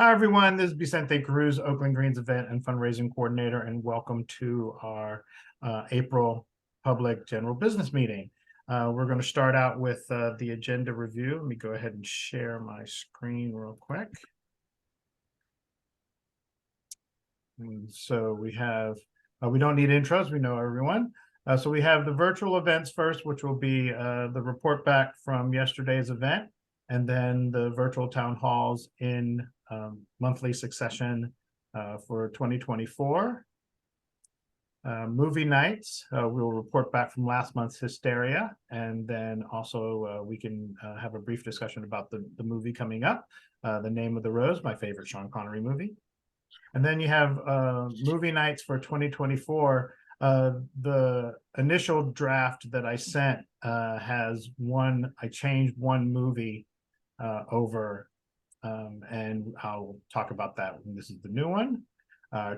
Hi, everyone. This is Vicente Cruz, Oakland Greens event and fundraising coordinator, and welcome to our April public general business meeting. We're going to start out with the agenda review. Let me go ahead and share my screen real quick. And so we have, we don't need intros. We know everyone. So we have the virtual events first, which will be the report back from yesterday's event, and then the virtual town halls in monthly succession for 2024. Movie nights, we'll report back from last month's Hysteria, and then also we can have a brief discussion about the movie coming up, The Name of the Rose, my favorite Sean Connery movie. And then you have movie nights for 2024. The initial draft that I sent has I changed one movie over, and I'll talk about that when this is the new one.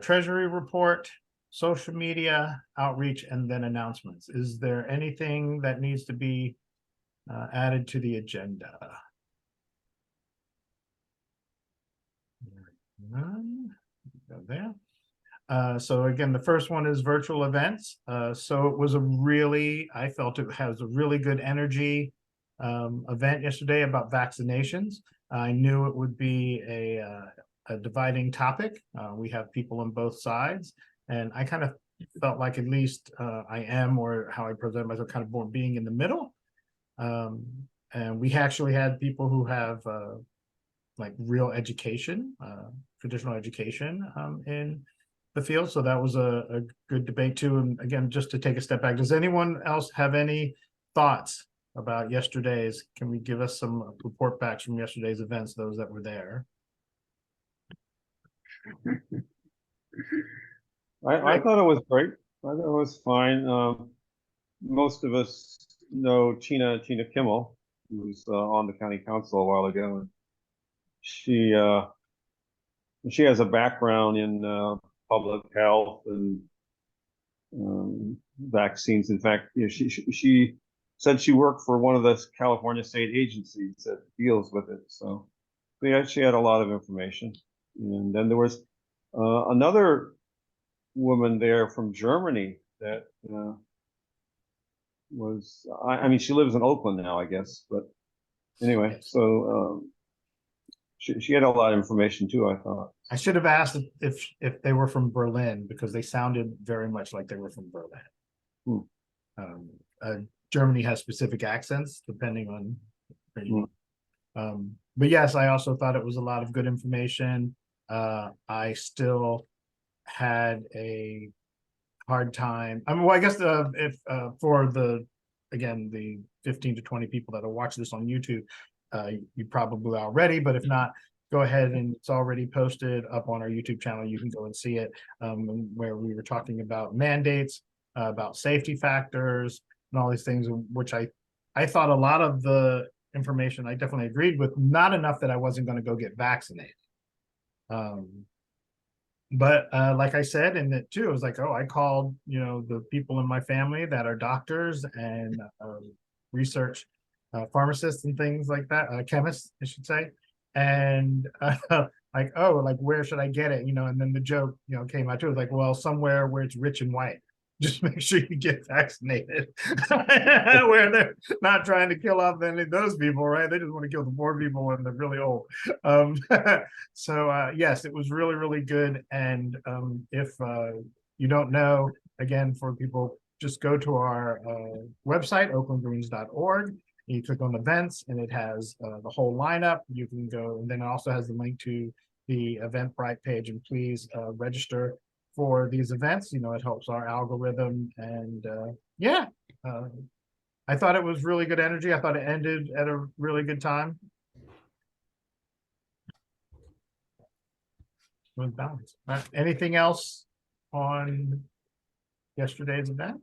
Treasury report, social media, outreach, and then announcements. Is there anything that needs to be added to the agenda? None. Go there. So again, the first one is virtual events. So it was I felt it has a really good energy event yesterday about vaccinations. I knew it would be a dividing topic. We have people on both sides, and I kind of felt like at least I am, or how I present myself, kind of more being in the middle. And we actually had people who have like real education, traditional education in the field. So that was a good debate too. And again, just to take a step back, does anyone else have any thoughts about yesterday's? Can we give us some report backs from yesterday's events, those that were there? I thought it was great. I thought it was fine. Most of us know Tina Kimmel, who was on the county council a while ago. And she has a background in public health and vaccines. In fact, you know, she said she worked for one of the California state agencies that deals with it. So yeah, she had a lot of information. And then there was another woman there from Germany that I mean, she lives in Oakland now, I guess. But anyway, so she had a lot of information too, I thought. I should have asked if they were from Berlin, because they sounded very much like they were from Berlin. Germany has specific accents depending on. But yes, I also thought it was a lot of good information. I still had a hard time. I mean, well, I guess if for the 15 to 20 people that will watch this on YouTube, you probably already, but if not, go ahead, and it's already posted up on our YouTube channel. You can go and see it, where we were talking about mandates, about safety factors, and all these things, which I thought a lot of the information I definitely agreed with, not enough that I wasn't going to go get vaccinated. But like I said in it too, it was like, oh, I called, the people in my family that are doctors and research pharmacists and things like that, chemists, I should say. And like, oh, like, where should I get it? And then the joke, came out too. It was like, well, somewhere where it's rich and white. Just make sure you get vaccinated. Where they're not trying to kill off any of those people, right? They just want to kill the poor people when they're really old. So yes, it was really, really good. And if you don't know, again, for people, just go to our website, oaklandgreens.org. You click on events, and it has the whole lineup. You can go, and then it also has the link to the Eventbrite page. And please register for these events. It helps our algorithm. And I thought it was really good energy. I thought it ended at a really good time. It was balanced. Anything else on yesterday's event?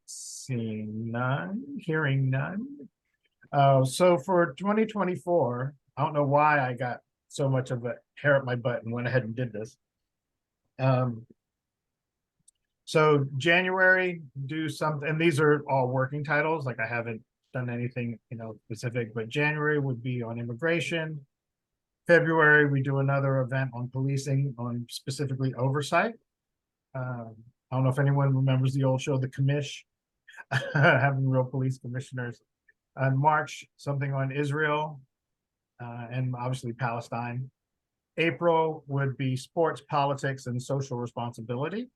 Seeing none, hearing none. So for 2024, I don't know why I got so much of a hair up my butt and went ahead and did this. So January, do something, and these are all working titles. Like, I haven't done anything, specific, but January would be on immigration. February, we do another event on policing, on specifically oversight. I don't know if anyone remembers the old show, The Commish, having real police commissioners. In March, something on Israel, and obviously Palestine. April would be sports, politics, and social responsibility.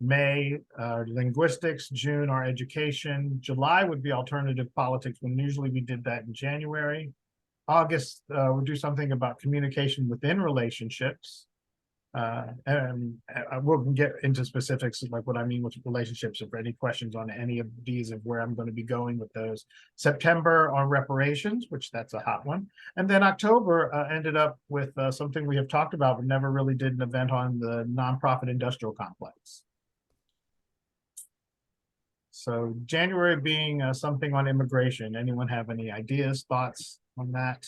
May, linguistics. June, our education. July would be alternative politics, when usually we did that in January. August, we'll do something about communication within relationships. And we'll get into specifics, like what I mean with relationships, if any questions on any of these, of where I'm going to be going with those. September on reparations, which that's a hot one. And then October ended up with something we have talked about, but never really did an event on, the nonprofit industrial complex. So January being something on immigration. Anyone have any ideas, thoughts on that?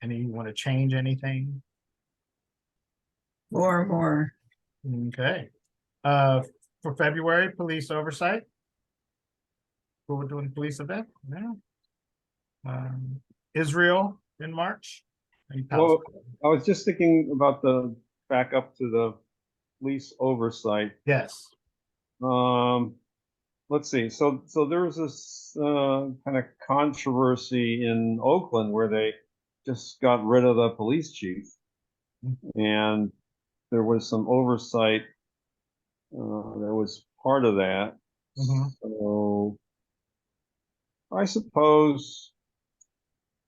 Any want to change anything? More. Okay. For February, police oversight. We're doing police event now. Israel in March. Well, I was just thinking about the back up to the police oversight. Yes. Let's see. So there was this kind of controversy in Oakland where they just got rid of the police chief, and there was some oversight that was part of that. So I suppose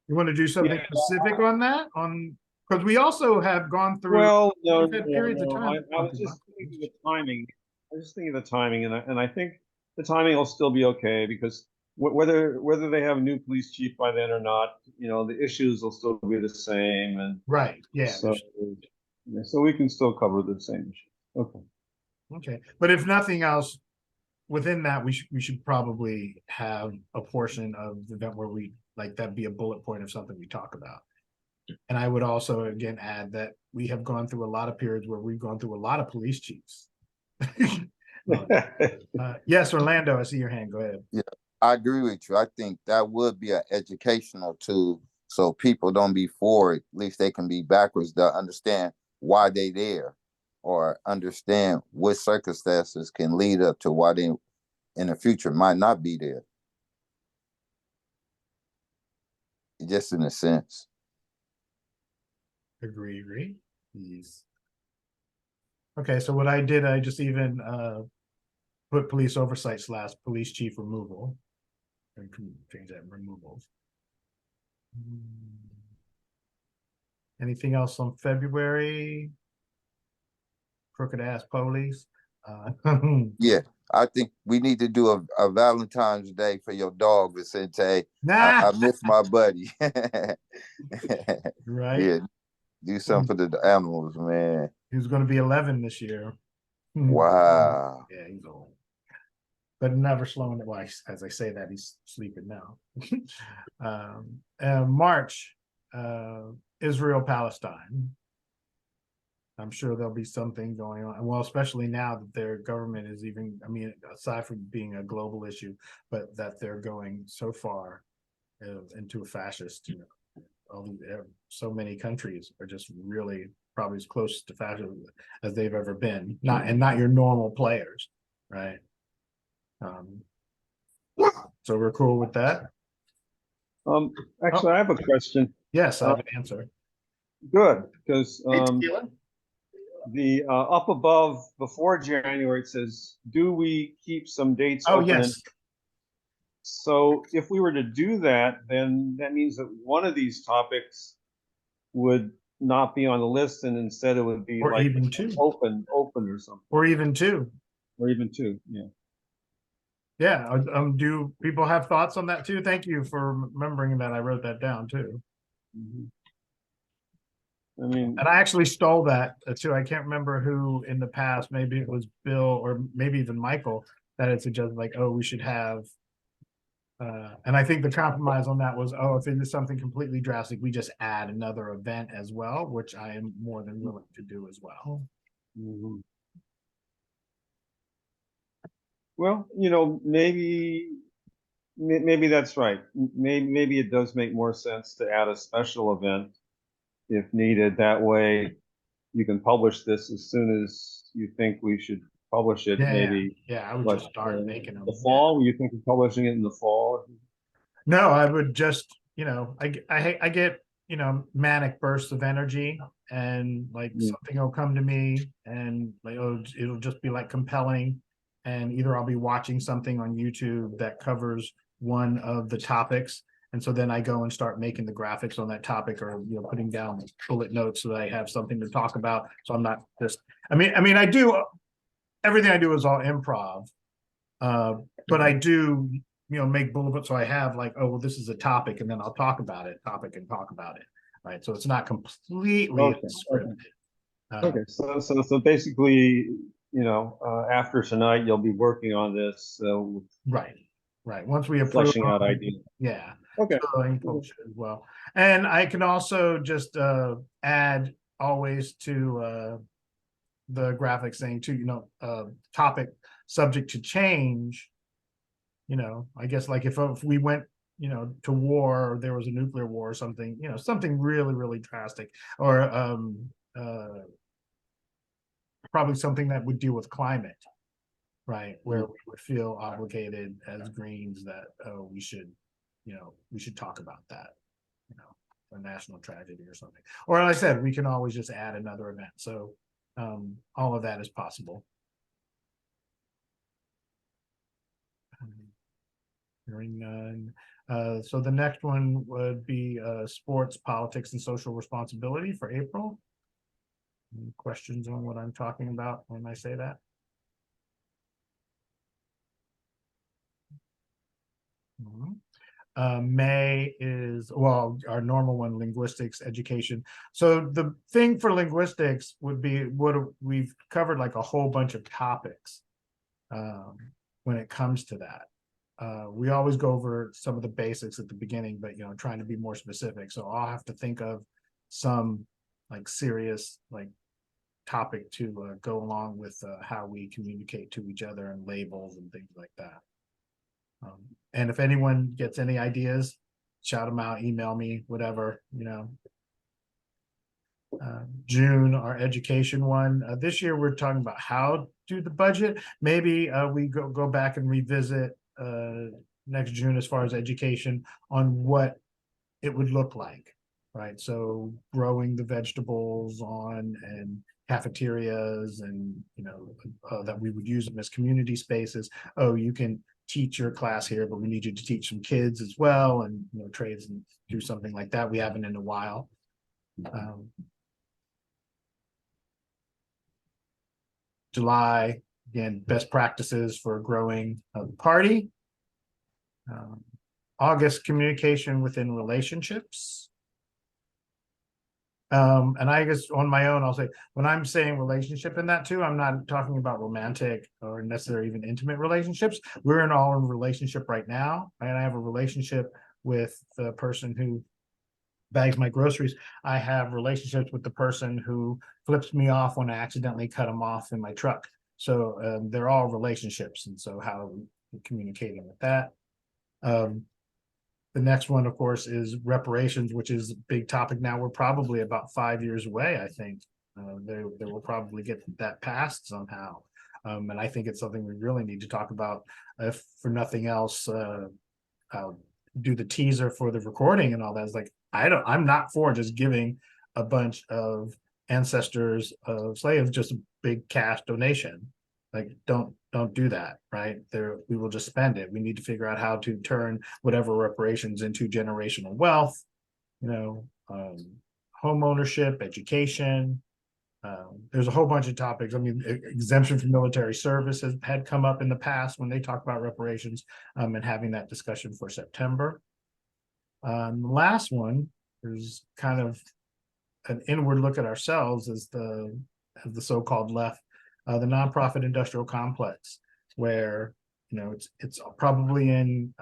you want to do something specific on that, because we also have gone through. Well, no, periods of time. I was just thinking of the timing. I was just thinking of the timing, and I think the timing will still be okay, because whether they have a new police chief by then or not, the issues will still be the same, and right, yeah. So we can still cover the same issue. Okay, but if nothing else, within that, we should probably have a portion of the event where we like that be a bullet point of something we talk about. And I would also again add that we have gone through a lot of periods where we've gone through a lot of police chiefs. Yes, Orlando, I see your hand. Go ahead. Yeah, I agree with you. I think that would be an educational tool, so people don't be forward. At least they can be backwards. They'll understand why they there, or understand what circumstances can lead up to why they in the future might not be there. Just in a sense. Agree. Yes. Okay, so what I did, I just even put police oversight / police chief removal. And change that, removals. Anything else on February? Crooked ass police. Yeah, I think we need to do a Valentine's Day for your dog, Vicente. I miss my buddy. Right. Yeah, do something for the animals, man. He was going to be 11 this year. Wow. Yeah, he's old, but never slowing it. Well, as I say that, he's sleeping now. March, Israel, Palestine. I'm sure there'll be something going on. Well, especially now that their government is even, I mean, aside from being a global issue, but that they're going so far into a fascist, so many countries are just really probably as close to fascism as they've ever been. Not your normal players, right? So we're cool with that. Actually, I have a question. Yes, I have an answer. Good, because Hey, the up above before January, it says, do we keep some dates oh, open? yes. So if we were to do that, then that means that one of these topics would not be on the list, and instead it would be Or like even two. open or something. Or even two. Or even two, yeah. Yeah. Do people have thoughts on that too? Thank you for remembering that. I wrote that down too. I mean, and I actually stole that too. I can't remember who in the past, maybe it was Bill or maybe even Michael, that had suggested like, oh, we should have, and I think the compromise on that was, oh, if it is something completely drastic, we just add another event as well, which I am more than willing to do as well. Well, maybe maybe that's right. Maybe it does make more sense to add a special event if needed. That way you can publish this as soon as you think we should publish it, Yeah, maybe yeah, I would what, just start making them. the fall? You think of publishing it in the fall? No, I would just, I get, manic bursts of energy and like Mm. something will come to me and like, oh, it'll just be like compelling. And either I'll be watching something on YouTube that covers one of the topics. And so then I go and start making the graphics on that topic or, putting down bullet notes so that I have something to talk about. So I'm not just, I do, everything I do is all improv. But I do, make bullet points. So I have like, oh, well, this is a topic, and then I'll talk about it, talk about it. Right. So it's not completely Okay, scripted. Okay, so basically, after tonight, you'll be working on this, Right. Right. Once we approve, fleshing out ideas. yeah. Okay. So I can publish it as well. And I can also just add always to the graphic saying to, topic subject to change. I guess like if we went, to war, or there was a nuclear war or something, something really, really drastic, or probably something that would deal with climate, right? Where we would feel obligated as Greens that, oh, we should talk about that, a national tragedy or something. Or like I said, we can always just add another event. So all of that is possible. Hearing none. So the next one would be sports, politics, and social responsibility for April. Any questions on what I'm talking about when I say that? May is, well, our normal one, linguistics, education. So the thing for linguistics would be what we've covered, like a whole bunch of topics when it comes to that. We always go over some of the basics at the beginning, but trying to be more specific. So I'll have to think of some like serious like topic to go along with how we communicate to each other and labels and things like that. And if anyone gets any ideas, shout them out, email me, whatever, June, our education one. This year we're talking about how to do the budget. Maybe we go back and revisit next June as far as education on what it would look like, right? So growing the vegetables on and cafeterias and that we would use them as community spaces. Oh, you can teach your class here, but we need you to teach some kids as well, and trades and do something like that. We haven't in a while. July, again, best practices for growing a party. August, communication within relationships. And I guess on my own, I'll say when I'm saying relationship in that too, I'm not talking about romantic or necessarily even intimate relationships. We're in all in relationship right now. And I have a relationship with the person who bags my groceries. I have relationships with the person who flips me off when I accidentally cut them off in my truck. So they're all relationships. And so how we communicating with that. The next one, of course, is reparations, which is a big topic now. We're probably about 5 years away, I think. They will probably get that passed somehow. And I think it's something we really need to talk about. If for nothing else, I'll do the teaser for the recording and all that. It's like, I'm not for just giving a bunch of ancestors of slaves just a big cash donation. Like, don't do that, right? We will just spend it. We need to figure out how to turn whatever reparations into generational wealth, home ownership, education. There's a whole bunch of topics. I mean, exemption from military service had come up in the past when they talk about reparations, and having that discussion for September. The last one is kind of an inward look at ourselves as the so-called left. The nonprofit industrial complex, where it's probably in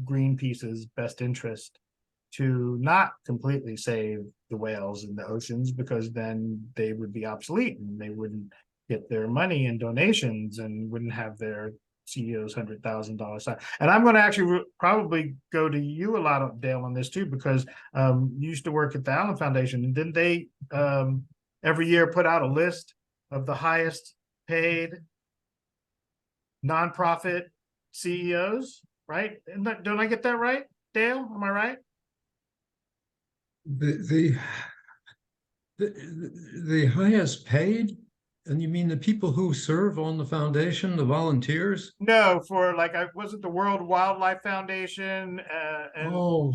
Greenpeace's best interest to not completely save the whales in the oceans, because then they would be obsolete and they wouldn't get their money and donations and wouldn't have their CEO's $100,000. And I'm going to actually probably go to you a lot, Dale, on this too, because you used to work at the Allen Foundation, and didn't they every year put out a list of the highest paid nonprofit CEOs, right? Don't I get that right, Dale? Am I right? The highest paid, and you mean the people who serve on the foundation, the volunteers? No, for like, I wasn't the World Wildlife Foundation, and Oh,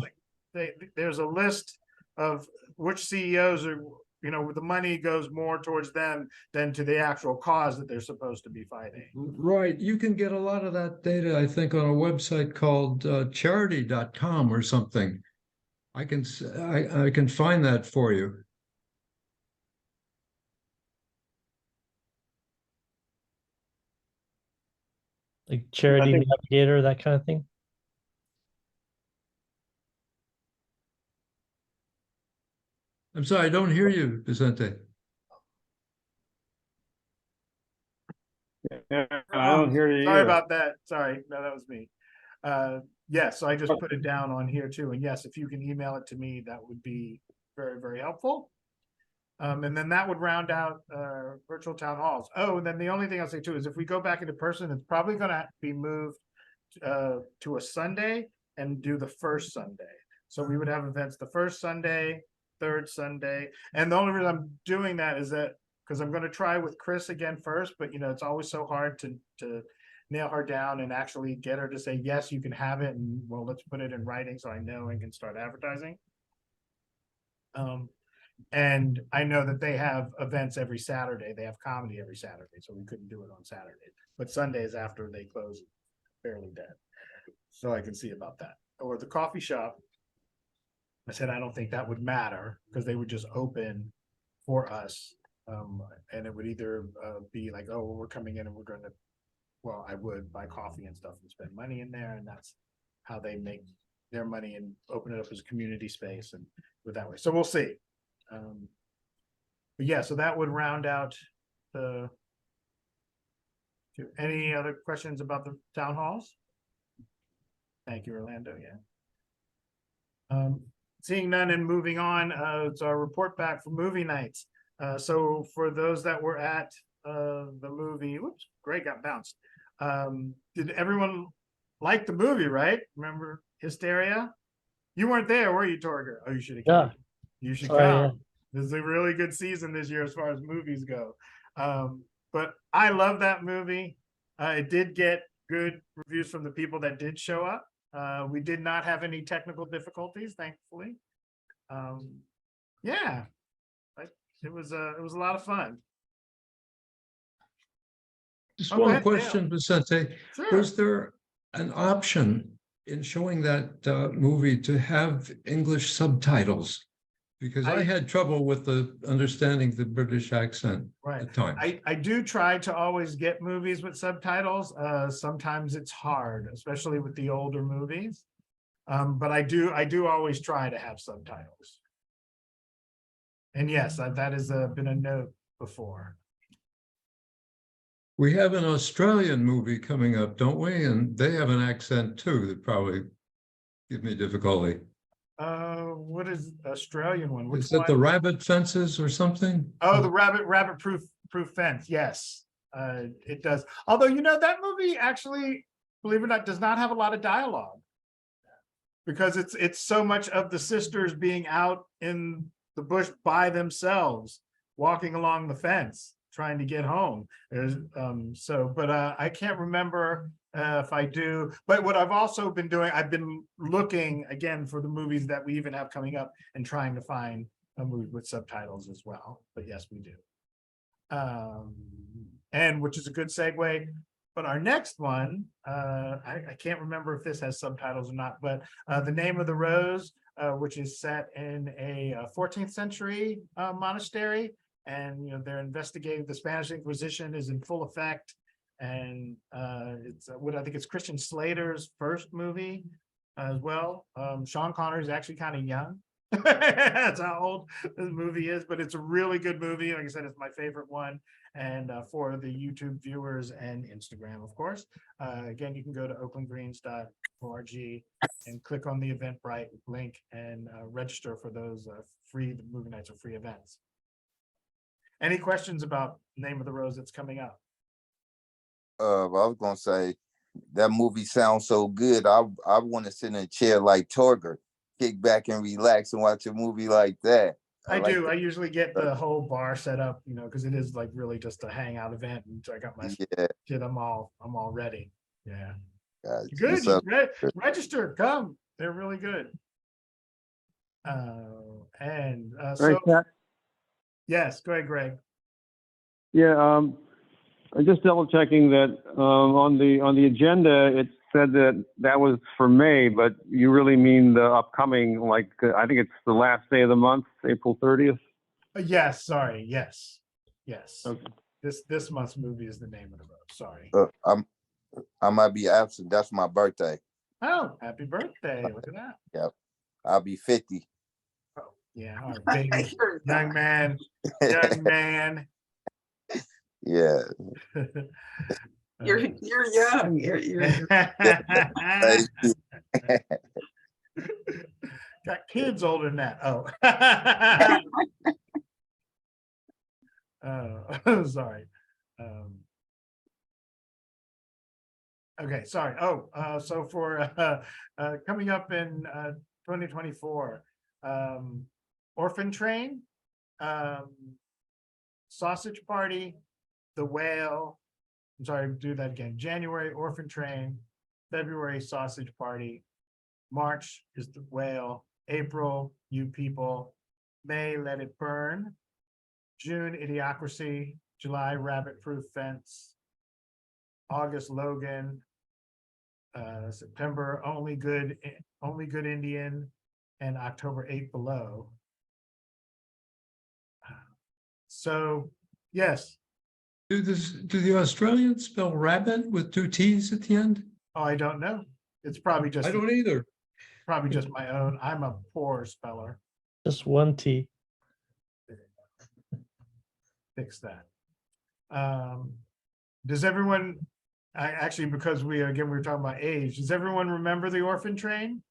there's a list of which CEOs are, the money goes more towards them than to the actual cause that they're supposed to be fighting. right. You can get a lot of that data, I think, on a website called charity.com or something. I can find that for you. Like Charity think- Navigator, that kind of thing. I'm sorry, I don't hear you, Vicente. Yeah, I don't hear you Sorry either. about that. Sorry, no, that was me. Yes, so I just put it down on here too. And yes, if you can email it to me, that would be very, very helpful. And then that would round out virtual town halls. Oh, and then the only thing I'll say too is if we go back into person, it's probably going to be moved to a Sunday and do the first Sunday. So we would have events the first Sunday, third Sunday. And the only reason I'm doing that is that because I'm going to try with Chris again first, but it's always so hard to nail her down and actually get her to say, yes, you can have it. And well, let's put it in writing so I know and can start advertising. And I know that they have events every Saturday. They have comedy every Saturday, so we couldn't do it on Saturdays. But Sundays after they close, fairly dead. So I can see about that. Or the coffee shop. I said I don't think that would matter because they would just open for us. And it would either be like, oh, well, we're coming in and we're going to, well, I would buy coffee and stuff and spend money in there. And that's how they make their money and open it up as a community space and with that way. So we'll see. But yeah, so that would round out the. Any other questions about the town halls? Thank you, Orlando. Yeah. Seeing none and moving on, it's our report back for movie nights. So for those that were at the movie, whoops, Greg got bounced. Did everyone like the movie, right? Remember Hysteria? You weren't there, were you, Torger? Oh, you should have. Yeah. You should Sorry, come. yeah. This is a really good season this year as far as movies go. But I love that movie. It did get good reviews from the people that did show up. We did not have any technical difficulties, thankfully. Yeah, it was a lot of fun. Just Oh, go one ahead, Dale. question, Vicente. Sure. Was there an option in showing that movie to have English subtitles? Because I had trouble with understanding the British accent Right. at times. I do try to always get movies with subtitles. Sometimes it's hard, especially with the older movies. But I do always try to have subtitles. And yes, that has been a note before. We have an Australian movie coming up, don't we? And they have an accent too that probably give me difficulty. What is Australian one? Which Is it one? the rabbit fences or something? Oh, the rabbit proof fence. Yes, it does. Although that movie actually, believe it or not, does not have a lot of dialogue because it's so much of the sisters being out in the bush by themselves, walking along the fence, trying to get home. There's but I can't remember if I do. But what I've also been doing, I've been looking again for the movies that we even have coming up and trying to find a movie with subtitles as well. But yes, we do. And which is a good segue. But our next one, I can't remember if this has subtitles or not, but The Name of the Rose, which is set in a 14th century monastery. And they're investigating the Spanish Inquisition is in full effect, and it's what I think it's Christian Slater's first movie as well. Sean Connery is actually kind of young, That's how old this movie is, but it's a really good movie. Like I said, it's my favorite one. And for the YouTube viewers and Instagram, of course. Again, you can go to oaklandgreens.org and click on the Eventbrite link and register for those free, the movie nights are free events. Any questions about Name of the Rose that's coming up? I was gonna say that movie sounds so good. I want to sit in a chair like Torger, kick back and relax and watch a movie like that. I like do. I usually get the whole bar set up, you know, because it is like really just a hangout event. And so I got my Yeah, shit. I'm all ready. Yeah. guys. Good. What's up? Register. Come. They're really good. And Right, so Kat? yes, go ahead, Greg. Yeah, I'm just double checking that on the agenda, it said that was for May, but you really mean the upcoming, like, I think it's the last day of the month, April 30th? Yes, sorry. Yes. Okay. This month's movie is the Name of the Rose. Sorry. I might be absent. That's my birthday. Oh, happy birthday. Look at that. Yep. I'll be 50. Oh, yeah. All right, baby. Young man. Young man. Yeah. You're young. You're Thank you. Got kids older than that. Oh. Oh, sorry. Okay, sorry. Oh, so for coming up in 2024, Orphan Train, Sausage Party, The Whale. I'm sorry, do that again. January, Orphan Train. February, Sausage Party. March is The Whale. April, You People. May, Let It Burn. June, Idiocracy. July, Rabbit Proof Fence. August, Logan. September, Only Good Indian. And October, 8 Below. So, yes. Do the Australians spell rabbit with 2 T's at the end? Oh, I don't know. It's probably just I don't either. my own. I'm a poor speller. Just one T. Fix that. Does everyone? Actually, because we were talking about age. Does everyone remember the Orphan Train?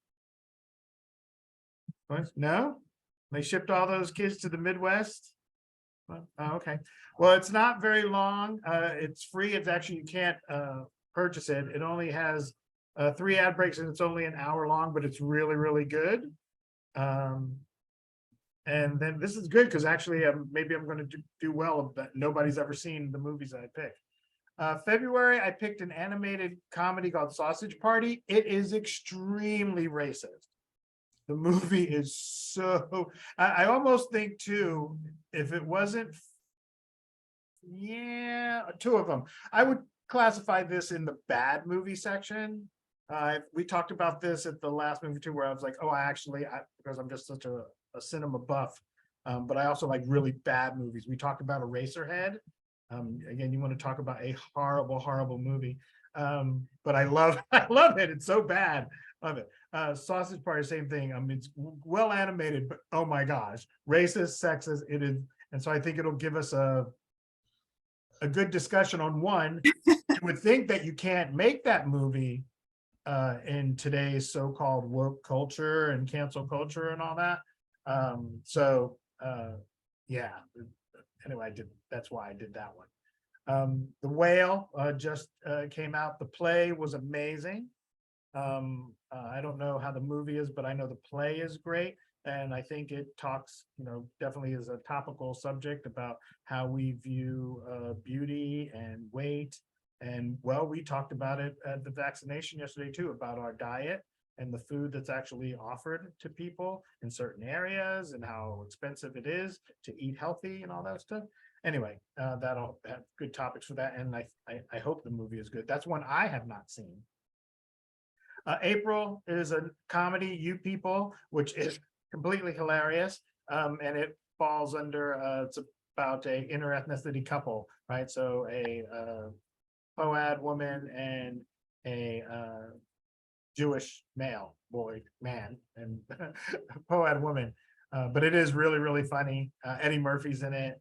What? No, they shipped all those kids to the Midwest. Oh, okay. Well, it's not very long. It's free. It's actually, you can't purchase it. It only has 3 ad breaks and it's only an hour long, but it's really, really good. And then this is good because actually maybe I'm going to do well, but nobody's ever seen the movies that I picked. February, I picked an animated comedy called Sausage Party. It is extremely racist. The movie is so, I almost think too, if it wasn't, yeah, 2 of them, I would classify this in the bad movie section. We talked about this at the last movie too, where I was like, oh, because I'm just such a cinema buff, but I also like really bad movies. We talked about Eraserhead. Again, you want to talk about a horrible, horrible movie. But I love it. It's so bad. Love it. Sausage Party, same thing. It's well animated, but oh my gosh, racist, sexist, it is. And so I think it'll give us a good discussion on one. You would think that you can't make that movie in today's so-called woke culture and cancel culture and all that. Yeah. Anyway, that's why I did that one. The Whale just came out. The play was amazing. I don't know how the movie is, but I know the play is great. And I think it talks, definitely is a topical subject about how we view beauty and weight. And well, we talked about it at the vaccination yesterday too, about our diet and the food that's actually offered to people in certain areas and how expensive it is to eat healthy and all that stuff. Anyway, that'll have good topics for that. And I hope the movie is good. That's one I have not seen. April is a comedy, You People, which is completely hilarious. And it falls under, it's about a interethnicity couple, right? So a POAD woman and a Jewish man, and POAD woman. But it is really, really funny. Eddie Murphy's in it.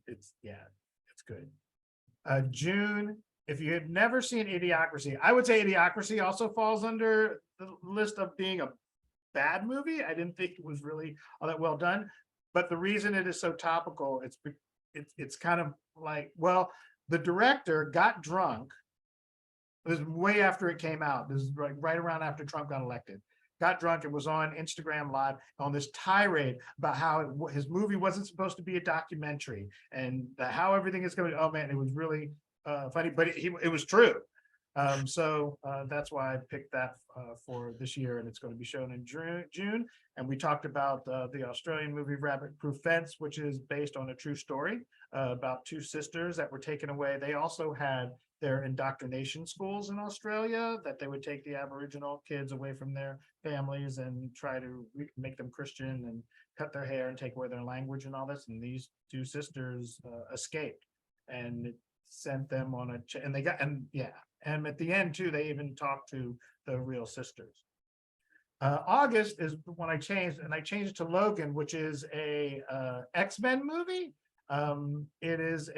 It's good. June, if you had never seen Idiocracy, I would say Idiocracy also falls under the list of being a bad movie. I didn't think it was really all that well done, but the reason it is so topical, it's kind of like, well, the director got drunk. It was way after it came out. This is right around after Trump got elected. Got drunk and was on Instagram Live on this tirade about how his movie wasn't supposed to be a documentary and how everything is going to. Oh man, it was really funny, but it was true. So that's why I picked that for this year, and it's going to be shown in June. And we talked about the Australian movie Rabbit Proof Fence, which is based on a true story about two sisters that were taken away. They also had their indoctrination schools in Australia that they would take the Aboriginal kids away from their families and try to make them Christian and cut their hair and take away their language and all this. And these two sisters escaped, and it sent them on and at the end too, they even talked to the real sisters. August is when I changed it to Logan, which is a X-Men movie. It is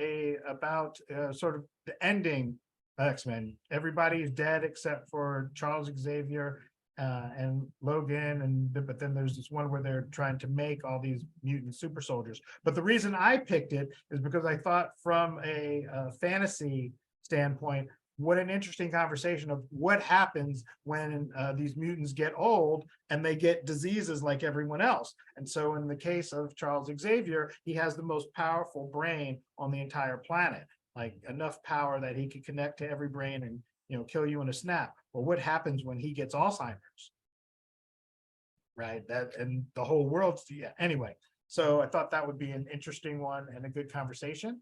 about sort of the ending X-Men. Everybody is dead except for Charles Xavier and Logan, but then there's this one where they're trying to make all these mutant super soldiers. But the reason I picked it is because I thought from a fantasy standpoint, what an interesting conversation of what happens when these mutants get old and they get diseases like everyone else. And so in the case of Charles Xavier, he has the most powerful brain on the entire planet, like enough power that he could connect to every brain and kill you in a snap. Well, what happens when he gets Alzheimer's? Right, and the whole world's anyway. So I thought that would be an interesting one and a good conversation.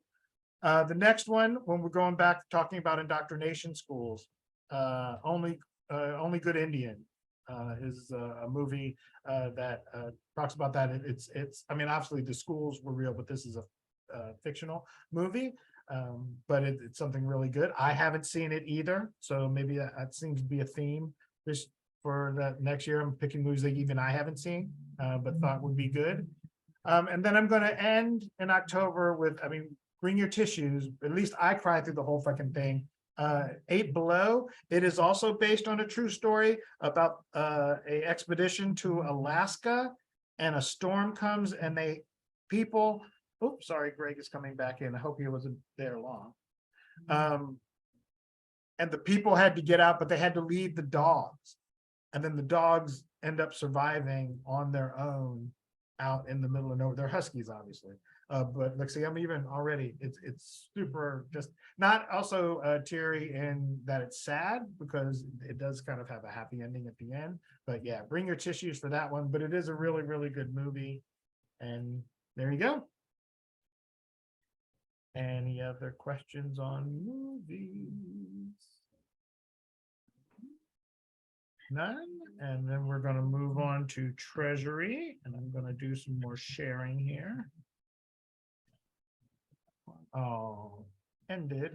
The next one, when we're going back talking about indoctrination schools, only Good Indian is a movie that talks about that. It's I mean, obviously the schools were real, but this is a fictional movie, but it's something really good. I haven't seen it either, so maybe that seems to be a theme this for the next year. I'm picking movies that even I haven't seen, but thought would be good. And then I'm going to end in October with, bring your tissues. At least I cried through the whole fucking thing. 8 Below. It is also based on a true story about a expedition to Alaska, and a storm comes and people. Oops, sorry, Greg is coming back in. I hope he wasn't there long. And the people had to get out, but they had to leave the dogs. And then the dogs end up surviving on their own out in the middle of nowhere. They're huskies, obviously. But like, see, I'm even already, it's super, just not also teary in that it's sad, because it does kind of have a happy ending at the end. But yeah, bring your tissues for that one. But it is a really, really good movie. And there you go. Any other questions on movies? None. And then we're going to move on to Treasury, and I'm going to do some more sharing here. Oh, ended.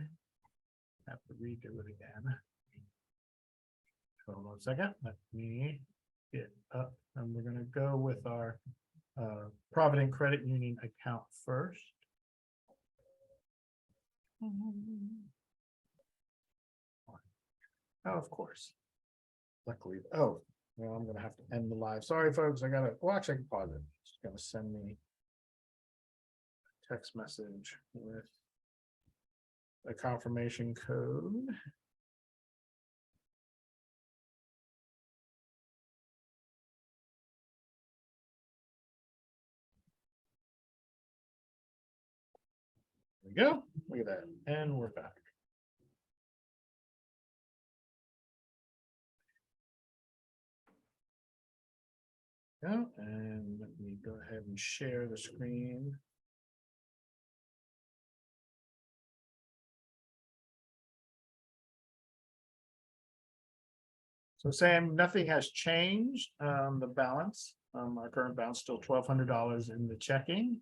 Have to redo it again. Hold on a second. Let me get up, and we're going to go with our Provident Credit Union account first. Oh, of course. Luckily, oh, well, I'm gonna have to end the live. Sorry, folks. I gotta. Well, actually, I can pause it. It's gonna send me a text message with a confirmation code. There we go. Look at that, and we're back. Yeah, and let me go ahead and share the screen. So Sam, nothing has changed. The balance, our current balance, still $1,200 in the checking.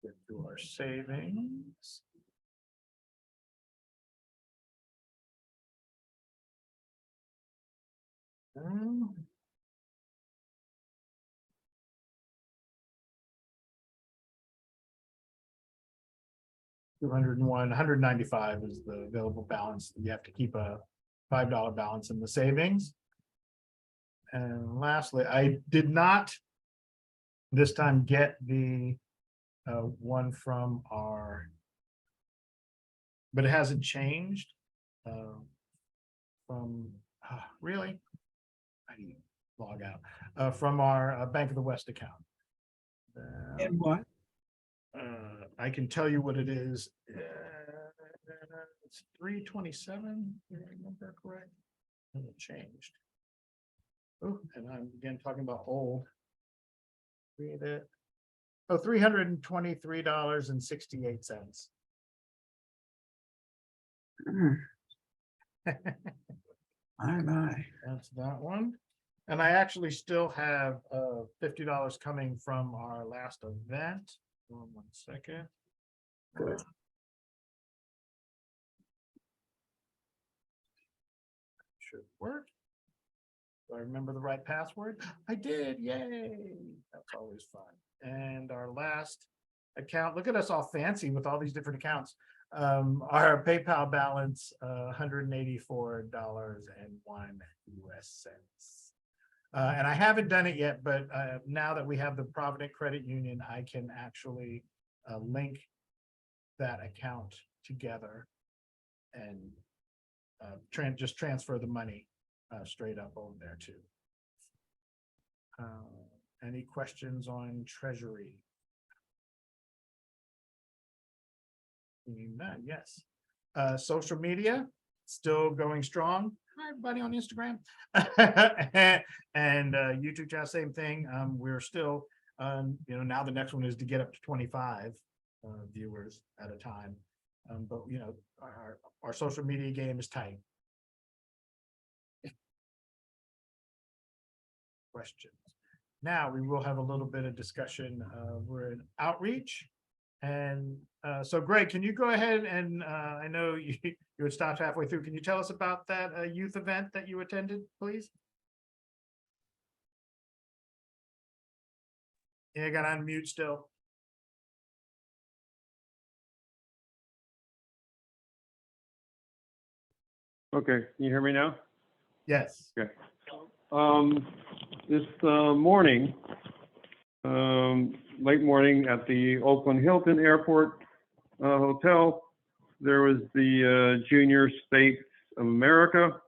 Get to our savings. $201, $195 is the available balance. You have to keep a $5 balance in the savings. And lastly, I did not this time get the one from our, but it hasn't changed from really. I need to log out from our Bank of the West account. And what? I can tell you what it is. It's 327, if I remember correct. And it changed. Oh, and I'm again talking about old. Read it. Oh, $323.68. My. That's that one. And I actually still have $50 coming from our last event. Hold on 1 second. Good. Should work. Do I remember the right password? I did. Yay. That's always fun. And our last account, look at us all fancy with all these different accounts. Our PayPal balance, $184.01 US. And I haven't done it yet, but now that we have the Provident Credit Union, I can actually link that account together and just transfer the money straight up over there too. Any questions on Treasury? None, yes. Social media, still going strong. Hi, everybody on Instagram. And YouTube channel, same thing. We're still, now the next one is to get up to 25 viewers at a time. But our social media game is tight. Questions. Now we will have a little bit of discussion. We're in outreach. And so Greg, can you go ahead and I know you had stopped halfway through. Can you tell us about that youth event that you attended, please? Yeah, I got on mute still. Okay, can you hear me now? Yes. Okay. This morning, late morning at the Oakland Hilton Airport Hotel, there was the Junior States of America,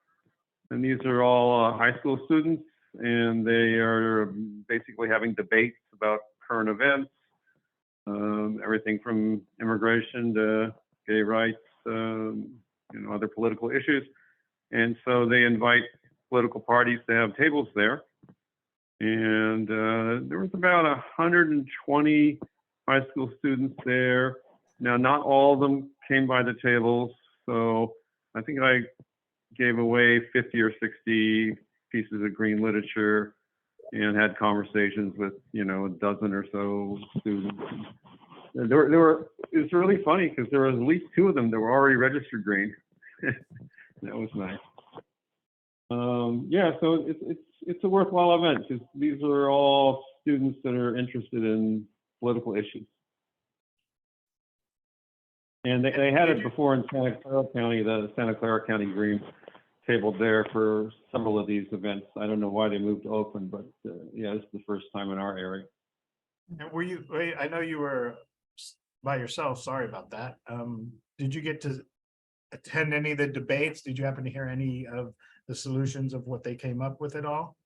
and these are all high school students, and they are basically having debates about current events, everything from immigration to gay rights, other political issues. And so they invite political parties to have tables there. And there was about 120 high school students there. Now, not all of them came by the tables. So I think I gave away 50 or 60 pieces of green literature and had conversations with, a dozen or so students. And it was really funny because there was at least 2 of them that were already registered green. That was nice. Yeah, so it's a worthwhile event because these are all students that are interested in political issues. And they had it before in Santa Clara County. The Santa Clara County Greens tabled there for several of these events. I don't know why they moved to Oakland, but yeah, this is the first time in our area. And I know you were by yourself. Sorry about that. Did you get to attend any of the debates? Did you happen to hear any of the solutions of what they came up with at all?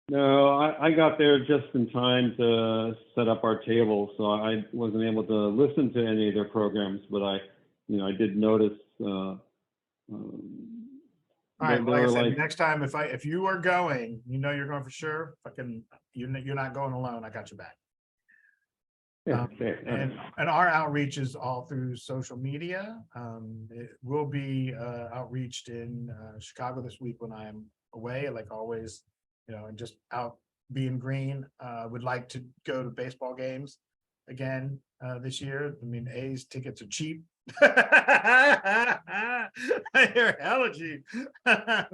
No, I got there just in time to set up our table, so I wasn't able to listen to any of their programs, but I did notice. All right, like I said, next time if you are going, you're going for sure. You're not going alone. I got your back. And our outreach is all through social media. It will be outreached in Chicago this week when I'm away, like always, and just out being green. Would like to go to baseball games again this year. I mean, A's tickets are cheap Your allergy.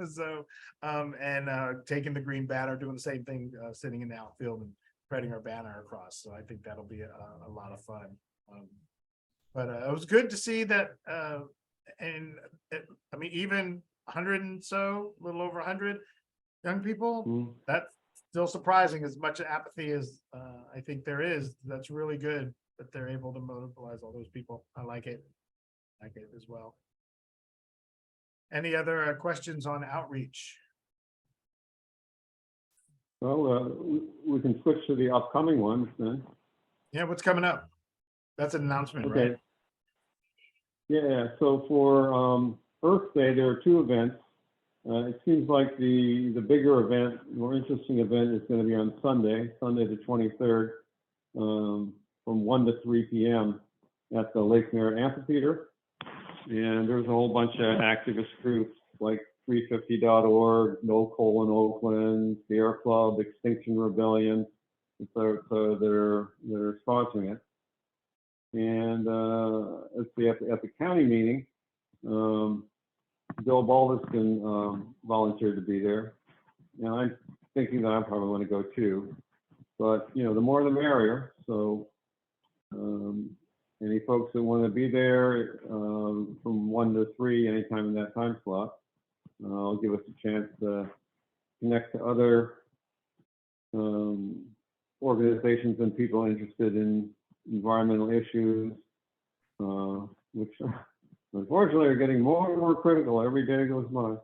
So, and taking the green banner, doing the same thing, sitting in the outfield and spreading our banner across. So I think that'll be a lot of fun. But it was good to see that. And I mean, even 100 and so, a little over 100 young people. That's still surprising, as much apathy as I think there is. That's really good that they're able to mobilize all those people. I like it. I like it as well. Any other questions on outreach? Well, we can switch to the upcoming ones then. Yeah, what's coming up? That's an announcement, Okay. right? Yeah, so for Earth Day, there are two events. It seems like the bigger event, more interesting event, is going to be on Sunday the 23rd, from 1 to 3 p.m. at the Lake Merritt Amphitheater. And there's a whole bunch of activist groups like 350.org, No Coal in Oakland, Sierra Club, Extinction Rebellion. So they're sponsoring it. And let's see, at the county meeting, Bill Baldiston volunteered to be there. Now I'm thinking that I probably want to go too, but you know, the more the merrier. So any folks that want to be there from 1 to 3, anytime in that time slot, will give us a chance to connect to other organizations and people interested in environmental issues, which unfortunately are getting more and more critical every day goes by.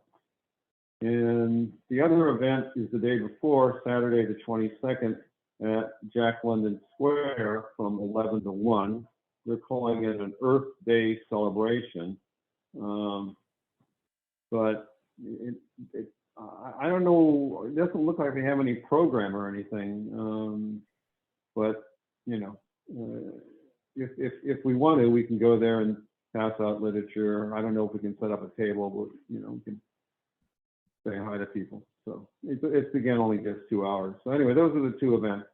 And the other event is the day before, Saturday the 22nd at Jack London Square from 11 to 1. They're calling it an Earth Day celebration. But I don't know, it doesn't look like they have any program or anything. But, you know, if we want to, we can go there and pass out literature. I don't know if we can set up a table, but, you know, we can say hi to people. So it's again only just 2 hours. So anyway, those are the two events.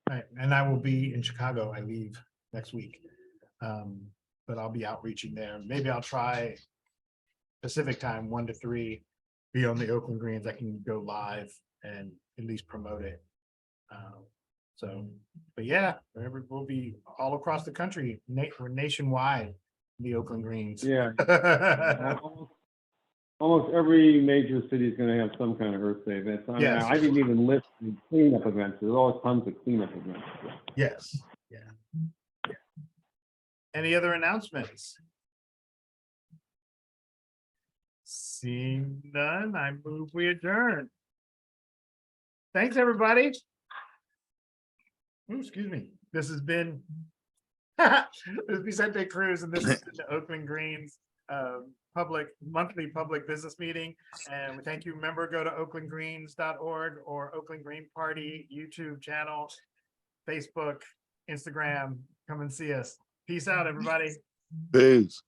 Right, and I will be in Chicago. I leave next week, but I'll be outreaching there. Maybe I'll try Pacific time, 1 to 3, be on the Oakland Greens. I can go live and at least promote it. So, but yeah, we'll be all across the country. We're nationwide, the Oakland Greens. Yeah. Almost every major city is going to have some kind of Earth Day event. I mean, Yes. I didn't even list the cleanup events. There's always tons of cleanup events. Yes, yeah. Any other announcements? Seeing none, I move we adjourn. Thanks, everybody. Ooh, excuse me. This has been this is Vicente Cruz, and this is the Oakland Greens monthly public business meeting. And we thank you. Remember, go to oaklandgreens.org or Oakland Green Party YouTube channel, Facebook, Instagram. Come and see us. Peace out, everybody. Peace.